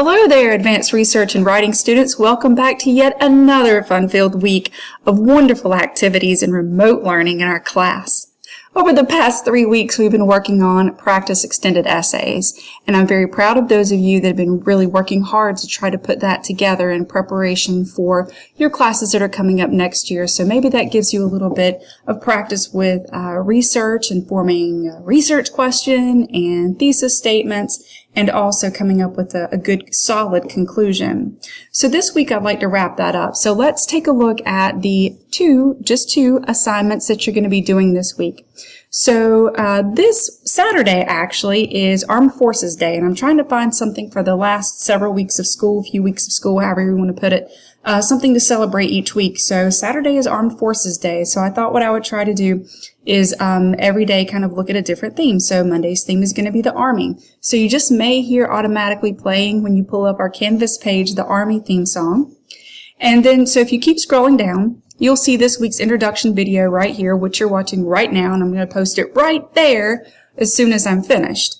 Hello there, advanced research and writing students. Welcome back to yet another fun-filled week of wonderful activities and remote learning in our class. Over the past 3 weeks, we've been working on practice extended essays, and I'm very proud of those of you that have been really working hard to try to put that together in preparation for your classes that are coming up next year. So maybe that gives you a little bit of practice with research and forming a research question and thesis statements, and also coming up with a good solid conclusion. So this week I'd like to wrap that up. So let's take a look at the just two assignments that you're going to be doing this week. So this Saturday actually is Armed Forces Day, and I'm trying to find something for the last several weeks of school, few weeks of school, however you want to put it, something to celebrate each week. So Saturday is Armed Forces Day, so I thought what I would try to do is every day kind of look at a different theme. So Monday's theme is going to be the Army. So you just may hear automatically playing when you pull up our Canvas page the Army theme song. And then, so if you keep scrolling down, you'll see this week's introduction video right here, which you're watching right now, and I'm going to post it right there as soon as I'm finished.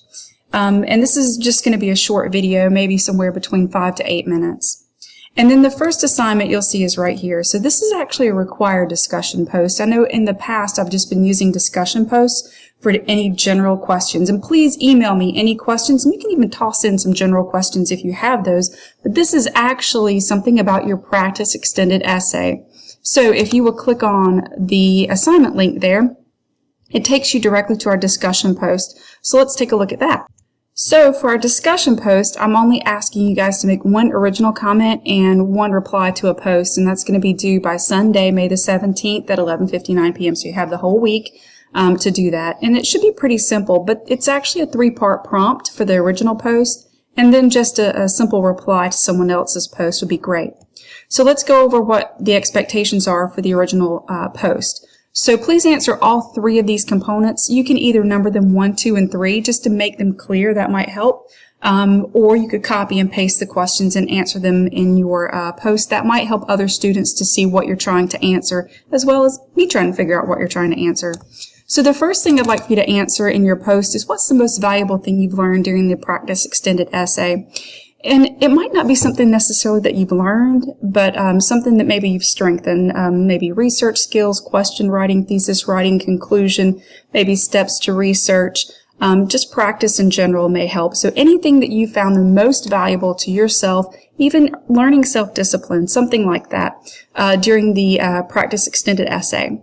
And this is just going to be a short video, maybe somewhere between 5 to 8 minutes. And then the first assignment you'll see is right here. So this is actually a required discussion post. I know in the past I've just been using discussion posts for any general questions. And please email me any questions, and you can even toss in some general questions if you have those. But this is actually something about your practice extended essay. So if you will click on the assignment link there, it takes you directly to our discussion post. So let's take a look at that. So for our discussion post, I'm only asking you guys to make one original comment and one reply to a post, and that's going to be due by Sunday, May the 17th at 11:59 p.m. So you have the whole week to do that. And it should be pretty simple, but it's actually a 3-part prompt for the original post, and then just a simple reply to someone else's post would be great. So let's go over what the expectations are for the original post. So please answer all 3 of these components. You can either number them 1, 2, and 3 just to make them clear. That might help. Or you could copy and paste the questions and answer them in your post. That might help other students to see what you're trying to answer, as well as me trying to figure out what you're trying to answer. So the first thing I'd like for you to answer in your post is, what's the most valuable thing you've learned during the practice extended essay? And it might not be something necessarily that you've learned, but something that maybe you've strengthened, maybe research skills, question writing, thesis writing, conclusion, maybe steps to research. Just practice in general may help. So anything that you found the most valuable to yourself, even learning self-discipline, something like that, during the practice extended essay.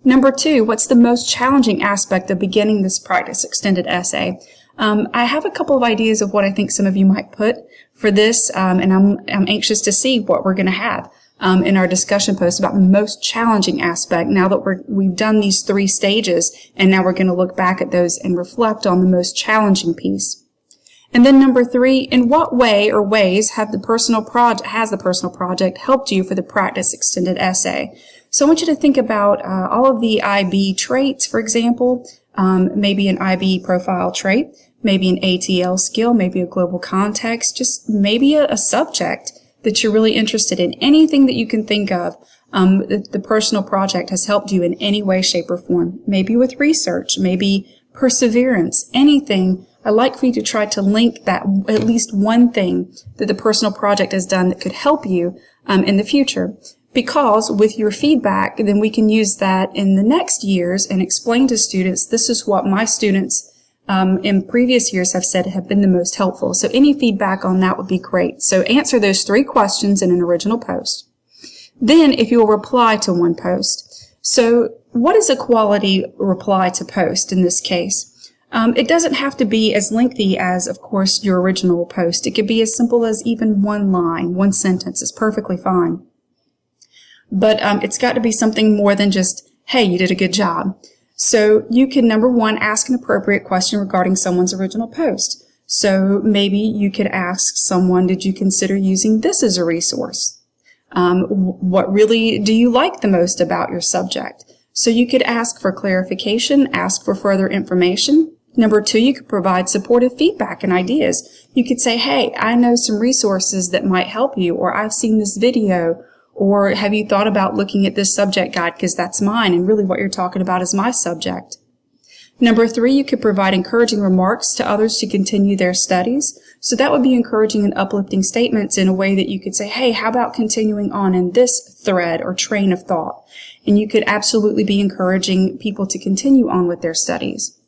Number 2, what's the most challenging aspect of beginning this practice extended essay? I have a couple of ideas of what I think some of you might put for this, and I'm anxious to see what we're going to have in our discussion post about the most challenging aspect now that we've done these 3 stages, and now we're going to look back at those and reflect on the most challenging piece. And then number 3, in what way or ways has the personal project helped you for the practice extended essay? So I want you to think about all of the IB traits, for example, maybe an IB profile trait, maybe an ATL skill, maybe a global context, just maybe a subject that you're really interested in. Anything that you can think of, the personal project has helped you in any way, shape, or form. Maybe with research, maybe perseverance, anything. I'd like for you to try to link that at least one thing that the personal project has done that could help you in the future. Because with your feedback, then we can use that in the next years and explain to students, this is what my students in previous years have said have been the most helpful. So any feedback on that would be great. So answer those 3 questions in an original post. Then if you'll reply to one post. So what is a quality reply to post in this case? It doesn't have to be as lengthy as, of course, your original post. It could be as simple as even 1 line, 1 sentence is perfectly fine. But it's got to be something more than just, hey, you did a good job. So you can, number 1, ask an appropriate question regarding someone's original post. So maybe you could ask someone, did you consider using this as a resource? What really do you like the most about your subject? So you could ask for clarification, ask for further information. Number 2, you could provide supportive feedback and ideas. You could say, hey, I know some resources that might help you, or I've seen this video, or have you thought about looking at this subject guide because that's mine, and really what you're talking about is my subject. Number 3, you could provide encouraging remarks to others to continue their studies. So that would be encouraging and uplifting statements in a way that you could say, hey, how about continuing on in this thread or train of thought? And you could absolutely be encouraging people to continue on with their studies.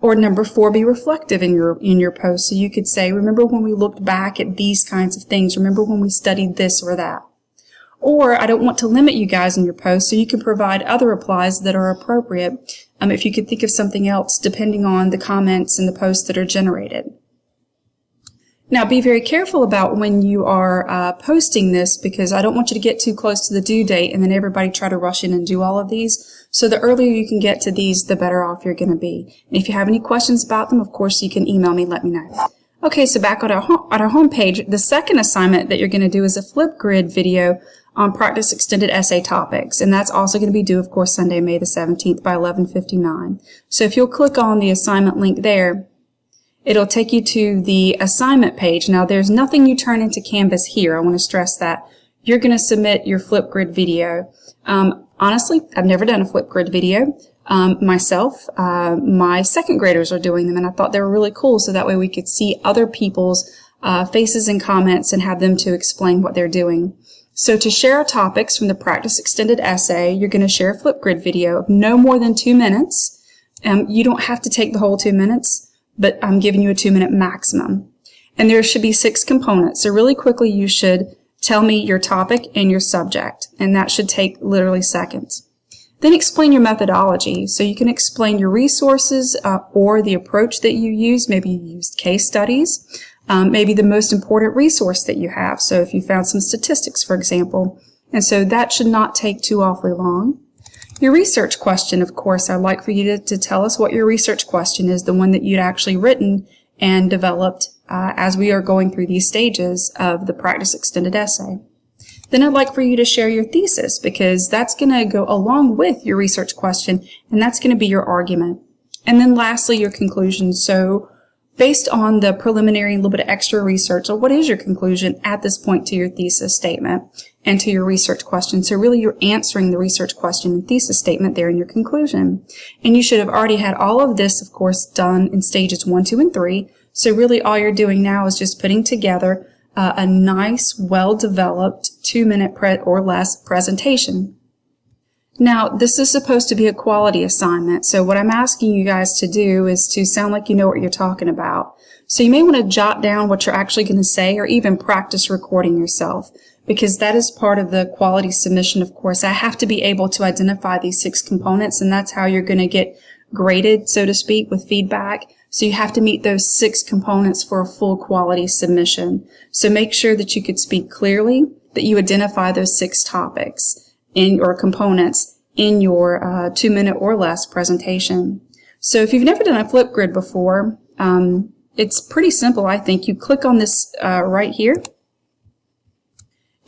Or number 4, be reflective in your post. So you could say, remember when we looked back at these kinds of things? Remember when we studied this or that? Or I don't want to limit you guys in your post, so you can provide other replies that are appropriate if you could think of something else depending on the comments and the posts that are generated. Now be very careful about when you are posting this, because I don't want you to get too close to the due date and then everybody try to rush in and do all of these. So the earlier you can get to these, the better off you're going to be. And if you have any questions about them, of course you can email me, let me know. Okay, so back on our home page, the second assignment that you're going to do is a Flipgrid video on practice extended essay topics, and that's also going to be due, of course, Sunday, May the 17th by 11:59. So if you'll click on the assignment link there, it'll take you to the assignment page. Now, there's nothing you turn into Canvas here. I want to stress that. You're going to submit your Flipgrid video. Honestly, I've never done a Flipgrid video myself. My second graders are doing them, and I thought they were really cool, so that way we could see other people's faces and comments and have them to explain what they're doing. So to share topics from the practice extended essay, you're going to share a Flipgrid video of no more than 2 minutes. You don't have to take the whole 2 minutes, but I'm giving you a 2-minute maximum. And there should be 6 components. So really quickly, you should tell me your topic and your subject, and that should take literally seconds. Then explain your methodology. So you can explain your resources or the approach that you use. Maybe you used case studies. Maybe the most important resource that you have. So if you found some statistics, for example. And so that should not take too awfully long. Your research question, of course, I'd like for you to tell us what your research question is, the one that you'd actually written and developed as we are going through these stages of the practice extended essay. Then I'd like for you to share your thesis, because that's going to go along with your research question, and that's going to be your argument. And then lastly, your conclusion. So based on the preliminary and a little bit of extra research, so what is your conclusion at this point to your thesis statement and to your research question? So really you're answering the research question and thesis statement there in your conclusion. And you should have already had all of this, of course, done in stages 1, 2, and 3. So really all you're doing now is just putting together a nice, well-developed 2-minute or less presentation. Now, this is supposed to be a quality assignment, so what I'm asking you guys to do is to sound like you know what you're talking about. So you may want to jot down what you're actually going to say, or even practice recording yourself, because that is part of the quality submission, of course. I have to be able to identify these 6 components, and that's how you're going to get graded, so to speak, with feedback. So you have to meet those 6 components for a full quality submission. So make sure that you could speak clearly, that you identify those 6 topics or components in your 2-minute or less presentation. So if you've never done a Flipgrid before, it's pretty simple, I think. You click on this right here,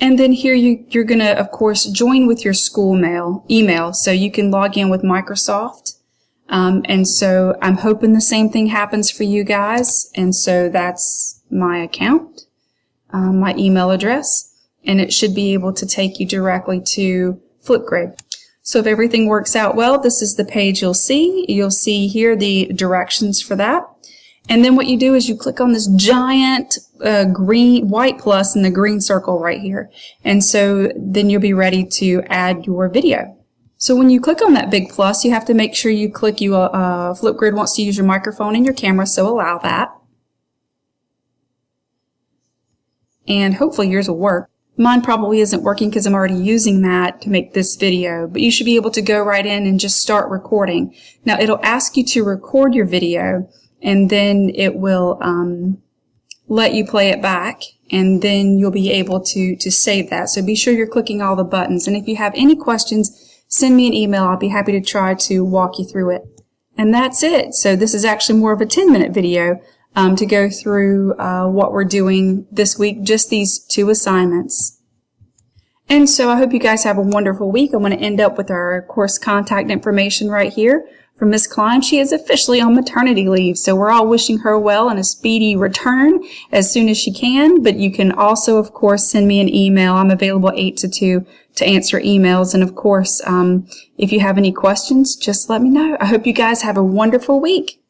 and then here you're going to, of course, join with your school email, so you can log in with Microsoft. And so I'm hoping the same thing happens for you guys. And so that's my account, my email address, and it should be able to take you directly to Flipgrid. So if everything works out well, this is the page you'll see. You'll see here the directions for that. And then what you do is you click on this giant white plus and the green circle right here. And so then you'll be ready to add your video. So when you click on that big plus, you have to make sure you click Flipgrid wants to use your microphone and your camera, so allow that. And hopefully yours will work. Mine probably isn't working because I'm already using that to make this video, but you should be able to go right in and just start recording. Now it'll ask you to record your video, and then it will let you play it back, and then you'll be able to save that. So be sure you're clicking all the buttons, and if you have any questions, send me an email. I'll be happy to try to walk you through it. And that's it. So this is actually more of a 10-minute video to go through what we're doing this week, just these 2 assignments. And so I hope you guys have a wonderful week. I'm going to end up with our course contact information right here From Miss Klein, she is officially on maternity leave, so we're all wishing her well and a speedy return as soon as she can. But you can also, of course, send me an email. I'm available 8 to 2 to answer emails. And of course, if you have any questions, just let me know. I hope you guys have a wonderful week.